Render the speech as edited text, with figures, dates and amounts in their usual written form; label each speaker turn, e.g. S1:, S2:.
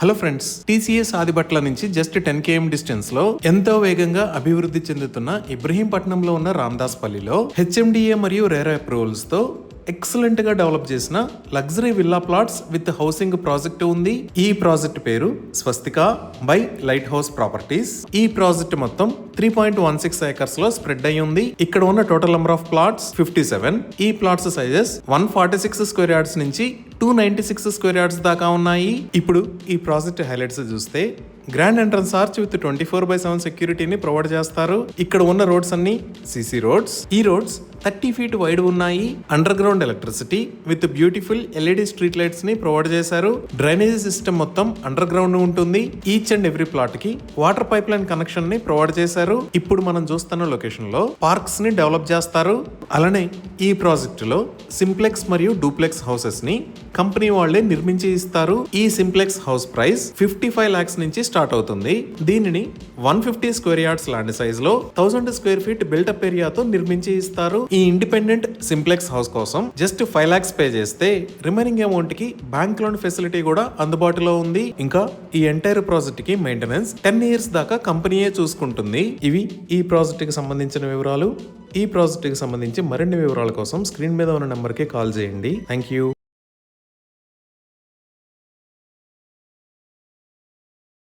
S1: Hello friends, TCS Adibatla నుంచి just 10 km distance లో ఎంతో వేగంగా అభివృద్ధి చెందుతున్న ఇబ్రహీంపట్నంలో ఉన్న రామ్దాస్ పల్లిలో హెచ్ఎండిఏ మరియు రేరా అప్రూవల్స్ తో ఎక్సలెంట్ గా డెవలప్ చేసిన luxury villa plots with housing project ఉంది. ఈ ప్రాజెక్ట్ పేరు స్వస్తిక బై లైట్ హౌస్ ప్రాపర్టీస్. ఈ ప్రాజెక్ట్ మొత్తం 3.16 ఏకర్స్ లో స్ప్రెడ్ అయి ఉంది. ఇక్కడ ఉన్న టోటల్ నెంబర్ ఆఫ్ ప్లాట్స్ 57. ఈ ప్లాట్స్ సైజెస్ 146 స్క్వేర్ యార్డ్స్ నుంచి 296 స్క్వేర్ యార్డ్స్ దాకా ఉన్నాయి. ఇప్పుడు ఈ ప్రాజెక్ట్ హైలైట్స్ చూస్తే గ్రాండ్ ఎంట్రన్స్ ఆర్చ్ విత్ 24/7 సెక్యూరిటీని ప్రొవైడ్ చేస్తారు. ఇక్కడ ఉన్న రోడ్స్ అన్ని సిసి రోడ్స్. ఈ రోడ్స్ 30 feet వైడ్ ఉన్నాయి. Under ground electricity with beautiful LED street lights ని ప్రొవైడ్ చేశారు. డ్రైనేజ్ సిస్టమ్ మొత్తం అండర్ గ్రౌండ్ ఉంటుంది. ఈచ్ అండ్ ఎవ్రీ ప్లాట్ కి వాటర్ పైప్ లైన్ కనెక్షన్ ని ప్రొవైడ్ చేశారు. ఇప్పుడు మనం చూస్తున్న లొకేషన్ లో పార్క్స్ ని డెవలప్ చేస్తారు. అలానే ఈ ప్రాజెక్ట్ లో సింప్లెక్స్ మరియు డూప్లెక్స్ హౌసెస్ ని కంపెనీ వాళ్లే నిర్మించి ఇస్తారు. ఈ సింప్లెక్స్ హౌస్ ప్రైస్ 55 lakhs నుంచి స్టార్ట్ అవుతుంది. దీనిని 150 స్క్వేర్ యార్డ్స్ ల్యాండ్ సైజ్ లో 1000 స్క్వేర్ ఫీట్ బిల్టప్ ఏరియాతో నిర్మించి ఇస్తారు. ఈ ఇండిపెండెంట్ సింప్లెక్స్ హౌస్ కోసం జస్ట్ 5 lakhs పే చేస్తే రిమైనింగ్ అమౌంట్ కి బ్యాంక్ లోన్ ఫెసిలిటీ కూడా అందుబాటులో ఉంది. ఇంకా ఈ ఎంటైర్ ప్రాజెక్ట్ కి మెయింటెనెన్స్ 10 years దాకా కంపెనీయే చూసుకుంటుంది. ఇవి ఈ ప్రాజెక్ట్ కి సంబంధించిన వివరాలు. ఈ ప్రాజెక్ట్ కి సంబంధించి మరిన్ని వివరాల కోసం స్క్రీన్ మీద ఉన్న నెంబర్ కి కాల్ చేయండి. Thank you.